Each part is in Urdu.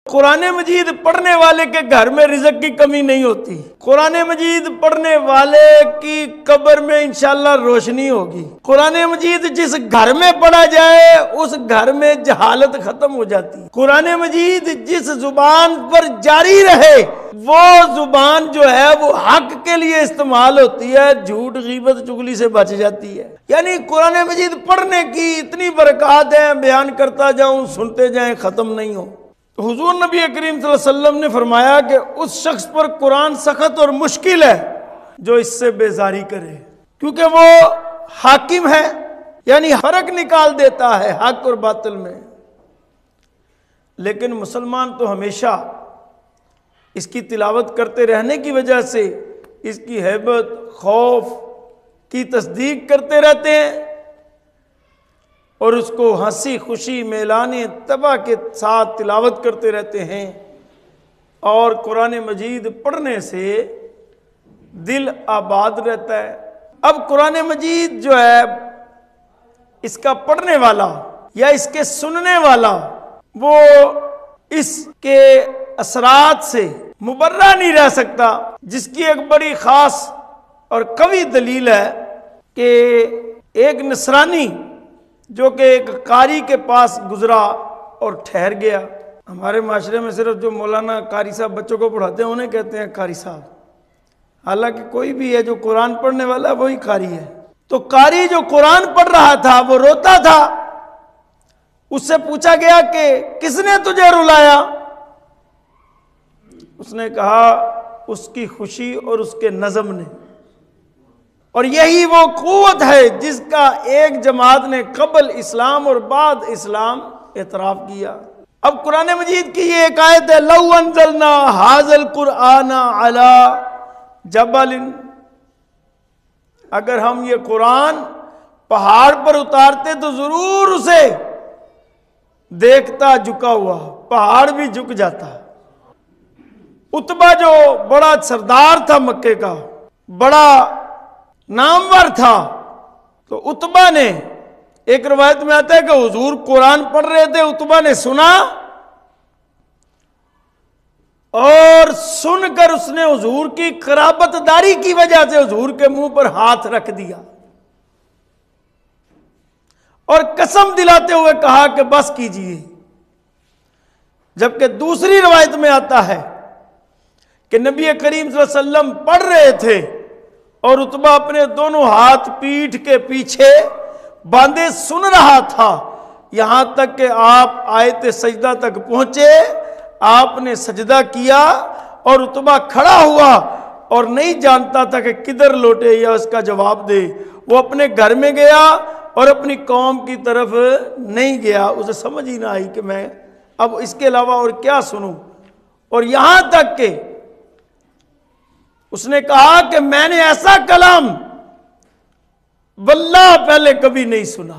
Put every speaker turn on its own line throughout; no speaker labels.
قرآن مجید پڑھنے والے کے گھر میں رزق کی کمی نہیں ہوتی. قرآن مجید پڑھنے والے کی قبر میں انشاءاللہ روشنی ہوگی. قرآن مجید جس گھر میں پڑھا جائے اس گھر میں جہالت ختم ہو جاتی. قرآن مجید جس زبان پر جاری رہے وہ زبان جو ہے وہ حق کے لیے استعمال ہوتی ہے، جھوٹ غیبت چغلی سے بچ جاتی ہے. یعنی قرآن مجید پڑھنے کی اتنی برکات ہیں، بیان کرتا جاؤں سنتے جائیں ختم نہیں ہو. تو حضور نبی کریم صلی اللہ علیہ وسلم نے فرمایا کہ اس شخص پر قرآن سخت اور مشکل ہے جو اس سے بیزاری کرے، کیونکہ وہ حاکم ہے، یعنی فرق نکال دیتا ہے حق اور باطل میں. لیکن مسلمان تو ہمیشہ اس کی تلاوت کرتے رہنے کی وجہ سے اس کی ہیبت خوف کی تصدیق کرتے رہتے ہیں اور اس کو ہنسی خوشی میلانے طبع کے ساتھ تلاوت کرتے رہتے ہیں. اور قرآن مجید پڑھنے سے دل آباد رہتا ہے. اب قرآن مجید جو ہے اس کا پڑھنے والا یا اس کے سننے والا وہ اس کے اثرات سے مبرہ نہیں رہ سکتا، جس کی ایک بڑی خاص اور قوی دلیل ہے کہ ایک نصرانی جو کہ ایک قاری کے پاس گزرا اور ٹھہر گیا. ہمارے معاشرے میں صرف جو مولانا قاری صاحب بچوں کو پڑھاتے ہیں انہیں کہتے ہیں قاری صاحب، حالانکہ کوئی بھی ہے جو قرآن پڑھنے والا ہے وہی قاری ہے. تو قاری جو قرآن پڑھ رہا تھا وہ روتا تھا. اس سے پوچھا گیا کہ کس نے تجھے رلایا؟ اس نے کہا اس کی خوشی اور اس کے نظم نے. اور یہی وہ قوت ہے جس کا ایک جماعت نے قبل اسلام اور بعد اسلام اعتراف کیا. اب قرآن مجید کی یہ ایک آیت ہے، لو انزلنا ھذا القرآن علی جبل، اگر ہم یہ قرآن پہاڑ پر اتارتے تو ضرور اسے دیکھتا جھکا ہوا، پہاڑ بھی جھک جاتا. عتبہ جو بڑا سردار تھا مکے کا، بڑا نامور تھا، تو عتبہ نے، ایک روایت میں آتا ہے کہ حضور قرآن پڑھ رہے تھے، عتبہ نے سنا اور سن کر اس نے حضور کی قرابت داری کی وجہ سے حضور کے منہ پر ہاتھ رکھ دیا اور قسم دلاتے ہوئے کہا کہ بس کیجئے. جبکہ دوسری روایت میں آتا ہے کہ نبی کریم صلی اللہ علیہ وسلم پڑھ رہے تھے اور عتبہ اپنے دونوں ہاتھ پیٹھ کے پیچھے باندھے سن رہا تھا، یہاں تک کہ آپ آیت سجدہ تک پہنچے. آپ نے سجدہ کیا اور عتبہ کھڑا ہوا اور نہیں جانتا تھا کہ کدھر لوٹے یا اس کا جواب دے. وہ اپنے گھر میں گیا اور اپنی قوم کی طرف نہیں گیا. اسے سمجھ ہی نہ آئی کہ میں اب اس کے علاوہ اور کیا سنوں. اور یہاں تک کہ اس نے کہا کہ میں نے ایسا کلام واللہ پہلے کبھی نہیں سنا،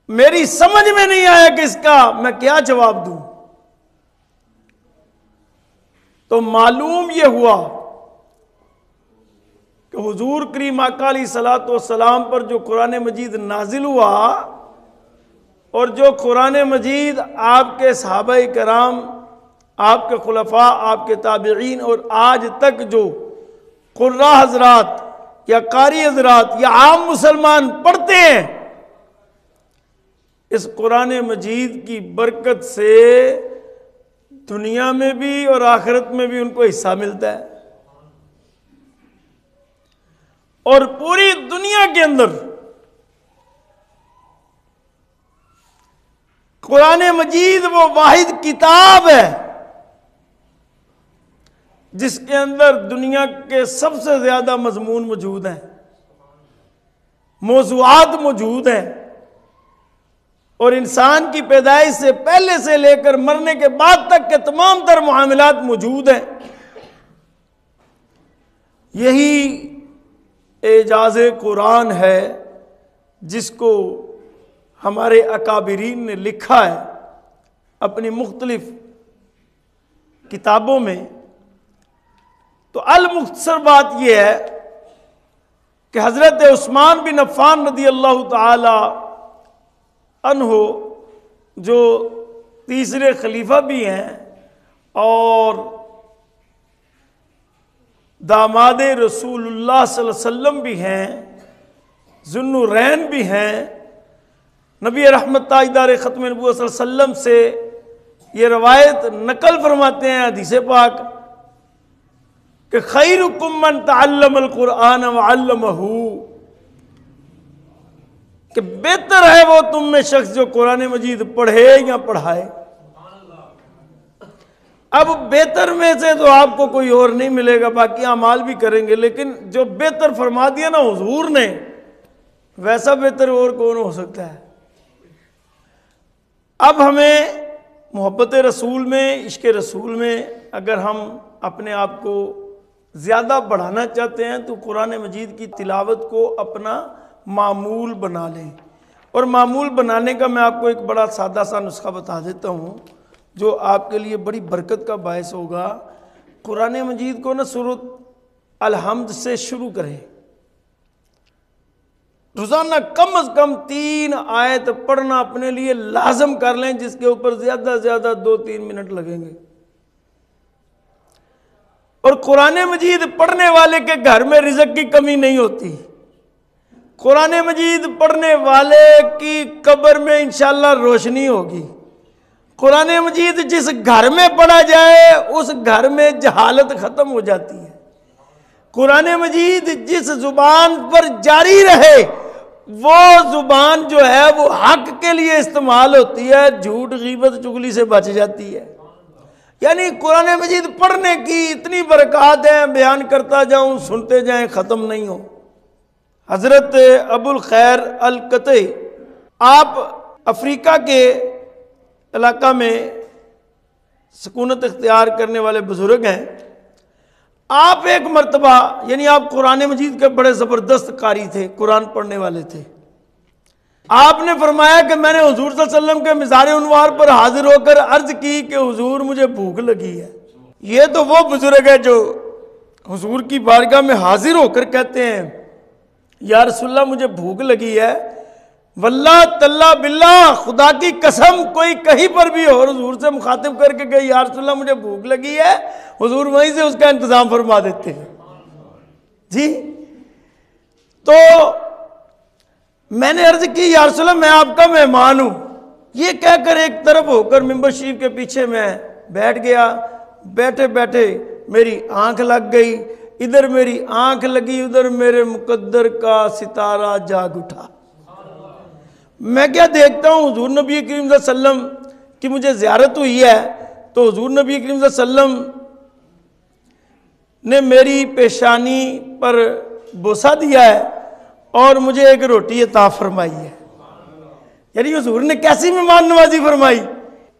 میری سمجھ میں نہیں آیا کہ اس کا میں کیا جواب دوں. تو معلوم یہ ہوا کہ حضور کریم آقا علیہ الصلوۃ والسلام پر جو قرآن مجید نازل ہوا اور جو قرآن مجید آپ کے صحابہ کرام، آپ کے خلفاء، آپ کے تابعین اور آج تک جو قراء حضرات یا قاری حضرات یا عام مسلمان پڑھتے ہیں، اس قرآن مجید کی برکت سے دنیا میں بھی اور آخرت میں بھی ان کو حصہ ملتا ہے. اور پوری دنیا کے اندر قرآن مجید وہ واحد کتاب ہے جس کے اندر دنیا کے سب سے زیادہ مضمون موجود ہیں، موضوعات موجود ہیں، اور انسان کی پیدائش سے پہلے سے لے کر مرنے کے بعد تک کے تمام تر معاملات موجود ہیں. یہی اعجاز قرآن ہے جس کو ہمارے اکابرین نے لکھا ہے اپنی مختلف کتابوں میں. تو المختصر بات یہ ہے کہ حضرت عثمان بن عفان رضی اللہ تعالی عنہ جو تیسرے خلیفہ بھی ہیں اور داماد رسول اللہ صلی اللہ علیہ وسلم بھی ہیں، ذو النورین بھی ہیں، نبی رحمت تاجدار ختم نبوت صلی اللہ علیہ وسلم سے یہ روایت نقل فرماتے ہیں حدیث پاک کہ خیرکم من تعلم القرآن وعلمہ، کہ بہتر ہے وہ تم میں شخص جو قرآن مجید پڑھے یا پڑھائے۔ اب بہتر میں سے تو آپ کو کوئی اور نہیں ملے گا، باقی اعمال بھی کریں گے، لیکن جو بہتر فرما دیا نا حضور نے، ویسا بہتر اور کون ہو سکتا ہے؟ اب ہمیں محبت رسول میں، عشق رسول میں اگر ہم اپنے آپ کو زیادہ بڑھانا چاہتے ہیں تو قرآن مجید کی تلاوت کو اپنا معمول بنا لیں۔ اور معمول بنانے کا میں آپ کو ایک بڑا سادہ سا نسخہ بتا دیتا ہوں جو آپ کے لیے بڑی برکت کا باعث ہوگا۔ قرآن مجید کو نا سورۃ الحمد سے شروع کریں، روزانہ کم از کم 3 آیت پڑھنا اپنے لیے لازم کر لیں، جس کے اوپر زیادہ سے زیادہ 2-3 منٹ لگیں گے۔ اور قرآن مجید پڑھنے والے کے گھر میں رزق کی کمی نہیں ہوتی، قرآن مجید پڑھنے والے کی قبر میں انشاءاللہ روشنی ہوگی۔ قرآن مجید جس گھر میں پڑھا جائے اس گھر میں جہالت ختم ہو جاتی ہے۔ قرآن مجید جس زبان پر جاری رہے وہ زبان جو ہے وہ حق کے لیے استعمال ہوتی ہے، جھوٹ غیبت چغلی سے بچ جاتی ہے۔ یعنی قرآن مجید پڑھنے کی اتنی برکات ہیں، بیان کرتا جاؤں سنتے جائیں ختم نہیں ہو۔ حضرت ابو الخیر القطعی آپ افریقہ کے علاقہ میں سکونت اختیار کرنے والے بزرگ ہیں۔ آپ ایک مرتبہ، یعنی آپ قرآن مجید کے بڑے زبردست قاری تھے، قرآن پڑھنے والے تھے، آپ نے فرمایا کہ میں نے حضور صلی اللہ علیہ وسلم کے مزار انوار پر حاضر ہو کر عرض کی کہ حضور مجھے بھوک لگی ہے۔ یہ تو وہ بزرگ ہے جو حضور کی بارگاہ میں حاضر ہو کر کہتے ہیں یا رسول اللہ مجھے بھوک لگی ہے، واللہ تاللہ باللہ خدا کی قسم کوئی کہیں پر بھی اور حضور سے مخاطب کر کے کہ یا رسول اللہ مجھے بھوک لگی ہے، حضور وہیں سے اس کا انتظام فرما دیتے ہیں۔ جی تو میں نے عرض کی یا رسول اللہ میں آپ کا مہمان ہوں، یہ کہہ کر ایک طرف ہو کر ممبر شریف کے پیچھے میں بیٹھ گیا۔ بیٹھے بیٹھے میری آنکھ لگ گئی، ادھر میری آنکھ لگی ادھر میرے مقدر کا ستارہ جاگ اٹھا۔ میں کیا دیکھتا ہوں حضور نبی کریم صلی اللہ علیہ وسلم کی مجھے زیارت ہوئی ہے، تو حضور نبی کریم صلی اللہ علیہ وسلم نے میری پیشانی پر بوسہ دیا ہے اور مجھے ایک روٹی عطا فرمائی ہے۔ یعنی حضور نے کیسی مہمان نوازی فرمائی،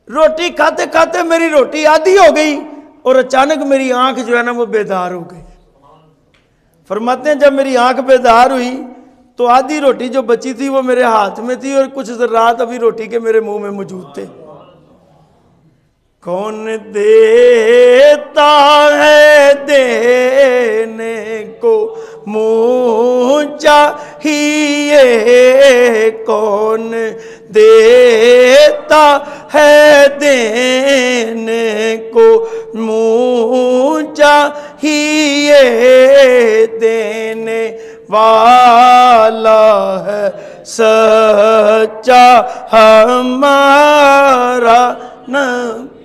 روٹی کھاتے کھاتے میری روٹی آدھی ہو گئی اور اچانک میری آنکھ جو ہے نا وہ بیدار ہو گئی۔ فرماتے ہیں جب میری آنکھ بیدار ہوئی تو آدھی روٹی جو بچی تھی وہ میرے ہاتھ میں تھی اور کچھ ذرات ابھی روٹی کے میرے منہ میں موجود تھے۔ کون دیتا ہے دینے کو منہ چاہیے، کون دیتا ہے دینے کو منہ چاہیے، دینے والا ہے سچا ہمارا نبی۔